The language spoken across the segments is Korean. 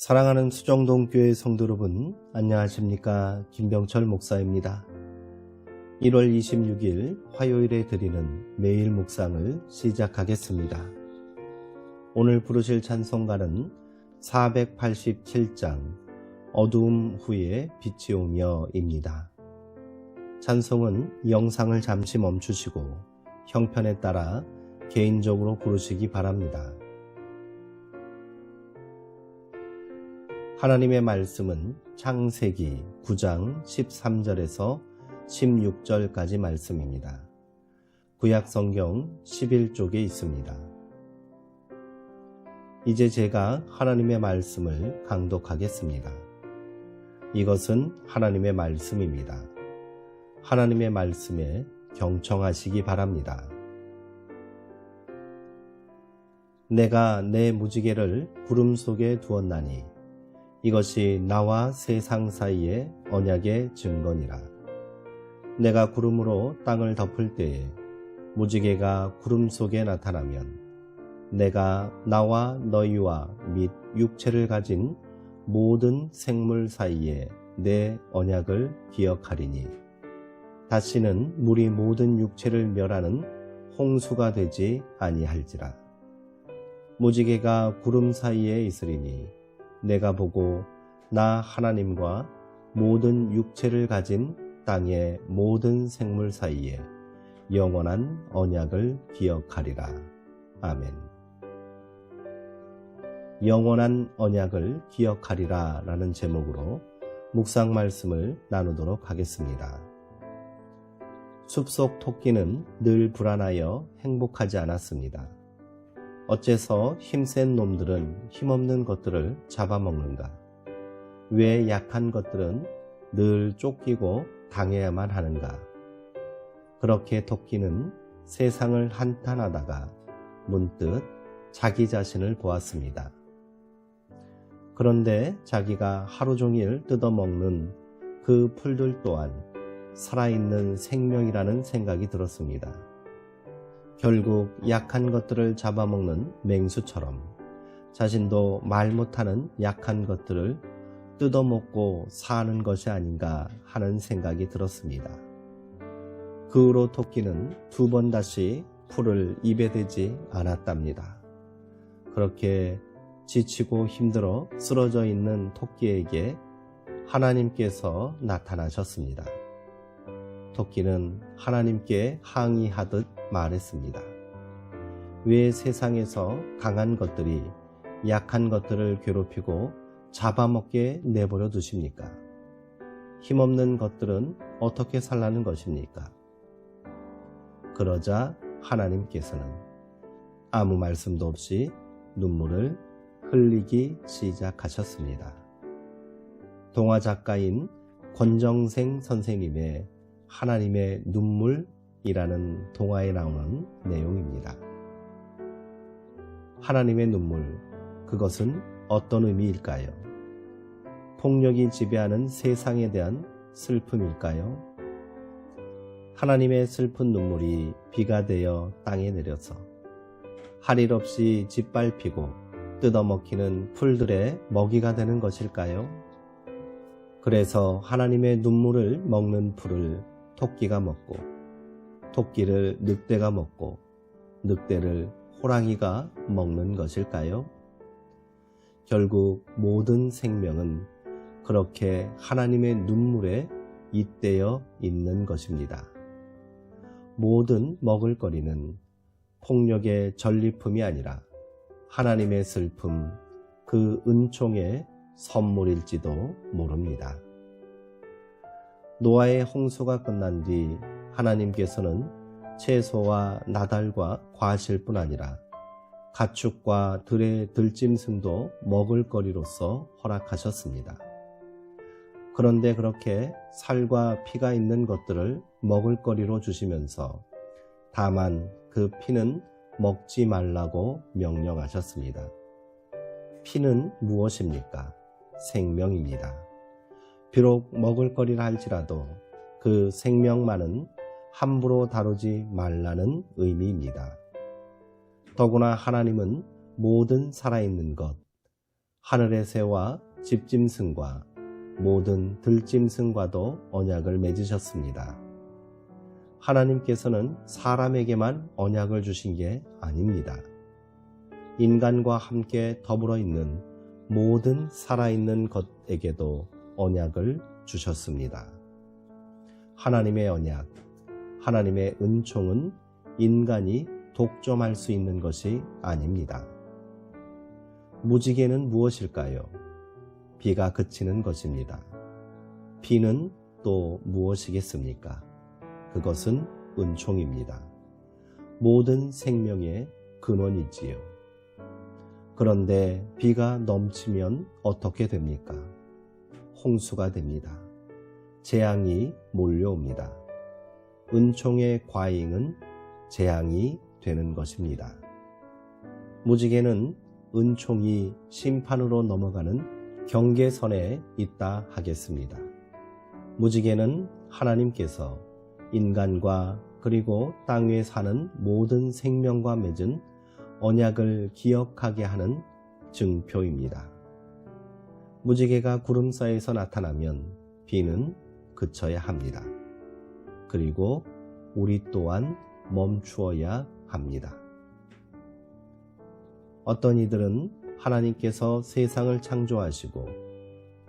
사랑하는 수정동교회 성도 여러분, 안녕하십니까? 김병철 목사입니다. 1월 26일 화요일에 드리는 매일 묵상을 시작하겠습니다. 오늘 부르실 찬송가는 487장 어두움 후에 빛이 오며입니다. 찬송은 영상을 잠시 멈추시고 형편에 따라 개인적으로 부르시기 바랍니다. 하나님의 말씀은 창세기 9장 13절에서 16절까지 말씀입니다. 구약성경 11쪽에 있습니다. 이제 제가 하나님의 말씀을 강독하겠습니다. 이것은 하나님의 말씀입니다. 하나님의 말씀에 경청하시기 바랍니다. 내가 내 무지개를 구름 속에 두었나니 이것이 나와 세상 사이의 언약의 증거니라. 내가 구름으로 땅을 덮을 때에 무지개가 구름 속에 나타나면 내가 나와 너희와 및 육체를 가진 모든 생물 사이에 내 언약을 기억하리니 다시는 물이 모든 육체를 멸하는 홍수가 되지 아니할지라. 무지개가 구름 사이에 있으리니 내가 보고 나 하나님과 모든 육체를 가진 땅의 모든 생물 사이에 영원한 언약을 기억하리라. 아멘. 영원한 언약을 기억하리라 라는 제목으로 묵상 말씀을 나누도록 하겠습니다. 숲속 토끼는 늘 불안하여 행복하지 않았습니다. 어째서 힘센 놈들은 힘없는 것들을 잡아먹는가? 왜 약한 것들은 늘 쫓기고 당해야만 하는가? 그렇게 토끼는 세상을 한탄하다가 문득 자기 자신을 보았습니다. 그런데 자기가 하루 종일 뜯어먹는 그 풀들 또한 살아있는 생명이라는 생각이 들었습니다. 결국 약한 것들을 잡아먹는 맹수처럼 자신도 말 못하는 약한 것들을 뜯어먹고 사는 것이 아닌가 하는 생각이 들었습니다. 그 후로 토끼는 2번 다시 풀을 입에 대지 않았답니다. 그렇게 지치고 힘들어 쓰러져 있는 토끼에게 하나님께서 나타나셨습니다. 토끼는 하나님께 항의하듯 말했습니다. 왜 세상에서 강한 것들이 약한 것들을 괴롭히고 잡아먹게 내버려 두십니까? 힘없는 것들은 어떻게 살라는 것입니까? 그러자 하나님께서는 아무 말씀도 없이 눈물을 흘리기 시작하셨습니다. 동화 작가인 권정생 선생님의 하나님의 눈물이라는 동화에 나오는 내용입니다. 하나님의 눈물, 그것은 어떤 의미일까요? 폭력이 지배하는 세상에 대한 슬픔일까요? 하나님의 슬픈 눈물이 비가 되어 땅에 내려서 할 일 없이 짓밟히고 뜯어먹히는 풀들의 먹이가 되는 것일까요? 그래서 하나님의 눈물을 먹는 풀을 토끼가 먹고 토끼를 늑대가 먹고 늑대를 호랑이가 먹는 것일까요? 결국 모든 생명은 그렇게 하나님의 눈물에 잇대어 있는 것입니다. 모든 먹을거리는 폭력의 전리품이 아니라 하나님의 슬픔, 그 은총의 선물일지도 모릅니다. 노아의 홍수가 끝난 뒤 하나님께서는 채소와 나달과 과실뿐 아니라 가축과 들의 들짐승도 먹을거리로서 허락하셨습니다. 그런데 그렇게 살과 피가 있는 것들을 먹을거리로 주시면서 다만 그 피는 먹지 말라고 명령하셨습니다. 피는 무엇입니까? 생명입니다. 비록 먹을거리라 할지라도 그 생명만은 함부로 다루지 말라는 의미입니다. 더구나 하나님은 모든 살아있는 것, 하늘의 새와 집짐승과 모든 들짐승과도 언약을 맺으셨습니다. 하나님께서는 사람에게만 언약을 주신 게 아닙니다. 인간과 함께 더불어 있는 모든 살아있는 것에게도 언약을 주셨습니다. 하나님의 언약, 하나님의 은총은 인간이 독점할 수 있는 것이 아닙니다. 무지개는 무엇일까요? 비가 그치는 것입니다. 비는 또 무엇이겠습니까? 그것은 은총입니다. 모든 생명의 근원이지요. 그런데 비가 넘치면 어떻게 됩니까? 홍수가 됩니다. 재앙이 몰려옵니다. 은총의 과잉은 재앙이 되는 것입니다. 무지개는 은총이 심판으로 넘어가는 경계선에 있다 하겠습니다. 무지개는 하나님께서 인간과 그리고 땅 위에 사는 모든 생명과 맺은 언약을 기억하게 하는 증표입니다. 무지개가 구름 사이에서 나타나면 비는 그쳐야 합니다. 그리고 우리 또한 멈추어야 합니다. 어떤 이들은 하나님께서 세상을 창조하시고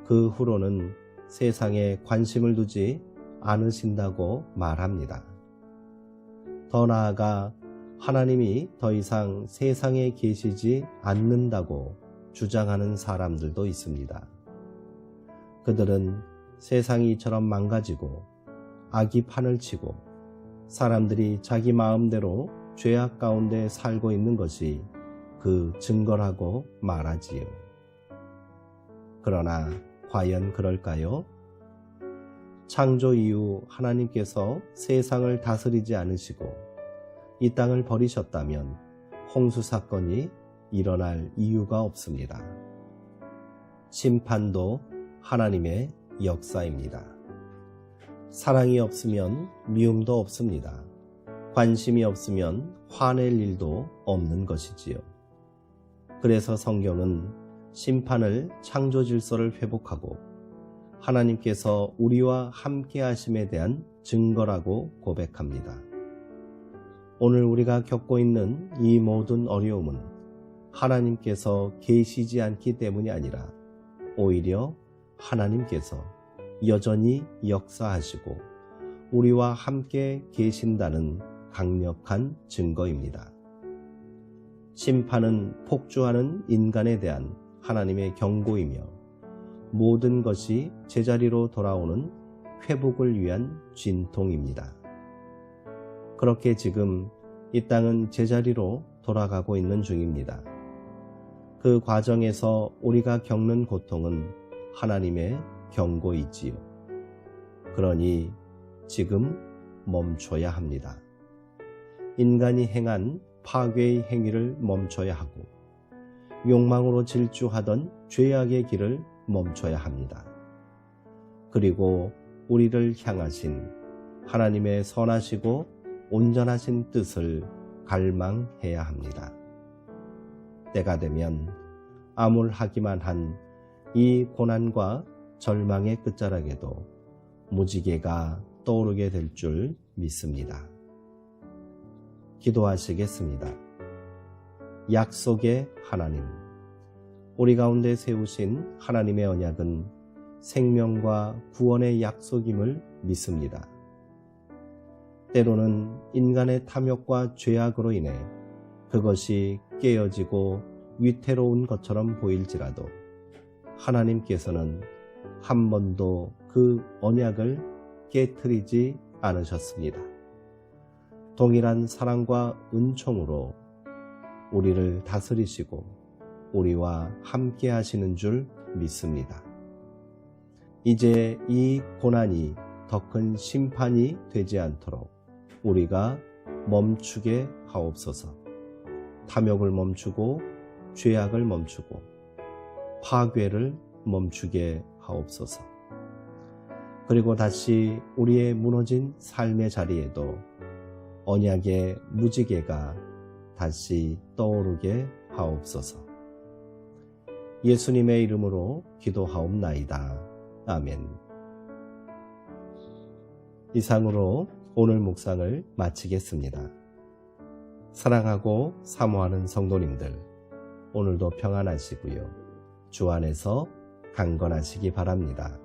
그 후로는 세상에 관심을 두지 않으신다고 말합니다. 더 나아가 하나님이 더 이상 세상에 계시지 않는다고 주장하는 사람들도 있습니다. 그들은 세상이 이처럼 망가지고 악이 판을 치고 사람들이 자기 마음대로 죄악 가운데 살고 있는 것이 그 증거라고 말하지요. 그러나 과연 그럴까요? 창조 이후 하나님께서 세상을 다스리지 않으시고 이 땅을 버리셨다면 홍수 사건이 일어날 이유가 없습니다. 심판도 하나님의 역사입니다. 사랑이 없으면 미움도 없습니다. 관심이 없으면 화낼 일도 없는 것이지요. 그래서 성경은 심판을 창조 질서를 회복하고 하나님께서 우리와 함께 하심에 대한 증거라고 고백합니다. 오늘 우리가 겪고 있는 이 모든 어려움은 하나님께서 계시지 않기 때문이 아니라 오히려 하나님께서 여전히 역사하시고 우리와 함께 계신다는 강력한 증거입니다. 심판은 폭주하는 인간에 대한 하나님의 경고이며 모든 것이 제자리로 돌아오는 회복을 위한 진통입니다. 그렇게 지금 이 땅은 제자리로 돌아가고 있는 중입니다. 그 과정에서 우리가 겪는 고통은 하나님의 경고이지요. 그러니 지금 멈춰야 합니다. 인간이 행한 파괴의 행위를 멈춰야 하고 욕망으로 질주하던 죄악의 길을 멈춰야 합니다. 그리고 우리를 향하신 하나님의 선하시고 온전하신 뜻을 갈망해야 합니다. 때가 되면 암울하기만 한 이 고난과 절망의 끝자락에도 무지개가 떠오르게 될 줄 믿습니다. 기도하시겠습니다. 약속의 하나님, 우리 가운데 세우신 하나님의 언약은 생명과 구원의 약속임을 믿습니다. 때로는 인간의 탐욕과 죄악으로 인해 그것이 깨어지고 위태로운 것처럼 보일지라도 하나님께서는 한 번도 그 언약을 깨트리지 않으셨습니다. 동일한 사랑과 은총으로 우리를 다스리시고 우리와 함께 하시는 줄 믿습니다. 이제 이 고난이 더 큰 심판이 되지 않도록 우리가 멈추게 하옵소서. 탐욕을 멈추고 죄악을 멈추고 파괴를 멈추게 하옵소서. 그리고 다시 우리의 무너진 삶의 자리에도 언약의 무지개가 다시 떠오르게 하옵소서. 예수님의 이름으로 기도하옵나이다. 아멘. 이상으로 오늘 묵상을 마치겠습니다. 사랑하고 사모하는 성도님들, 오늘도 평안하시고요. 주 안에서 강건하시기 바랍니다.